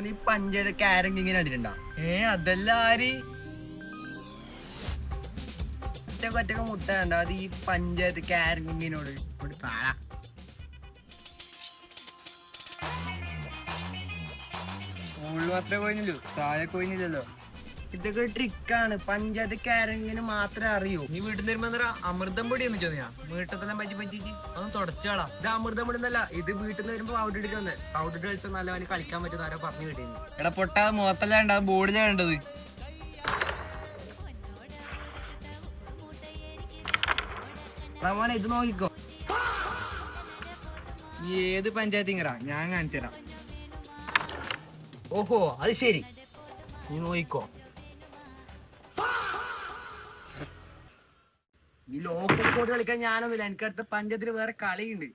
നീ പഞ്ചായത്ത് ക്യാരം ഇങ്ങനെ കണ്ടിട്ടുണ്ടോ? അതല്ല ആര് ഒറ്റ മുട്ട കണ്ടോ? അത് ഈ പഞ്ചായത്ത് ക്യാരം ഇങ്ങനോട് താഴ സ്കൂളിൽ മാത്രമേ പോയില്ലല്ലോ, താഴെ പോയില്ലല്ലോ. ഇതൊക്കെ ട്രിക്കാണ്. പഞ്ചായത്ത് ക്യാരങ്ങിന് മാത്രമേ അറിയൂ. നീ വീട്ടിൽ നിന്ന് വരുമ്പോ അമൃതം പൊടി എന്ന് ചോദിച്ചാ വീട്ടിൽ പറ്റി അതൊന്നും തുടച്ചാളാ. ഇത് അമൃതം പൊടിന്നല്ല, ഇത് വീട്ടിൽ നിന്ന് വരുമ്പോ പൗഡർ ഇട്ടിട്ട് വന്നേ. പൗഡർ ഇട്ട് കളിച്ചാൽ നല്ല പോലെ കളിക്കാൻ പറ്റുന്ന ആരോ പറഞ്ഞു കിട്ടിയിരുന്നു. എടാ പൊട്ടാ മുഖത്തല്ല ബോർഡിലാ വേണ്ടത്. റമോനെ ഇത് നോക്കിക്കോ. ഏത് പഞ്ചായത്തിങ്ങറാ ഞാൻ കാണിച്ചു തരാം. ഓഹോ അത് ശരി, നീ നോക്കിക്കോ. ഈ ലോക്കൽ കോഡ് കളിക്കാൻ ഞാനൊന്നുമില്ല, എനിക്ക് അടുത്ത പഞ്ചായത്തിൽ വേറെ കളിയുണ്ട്.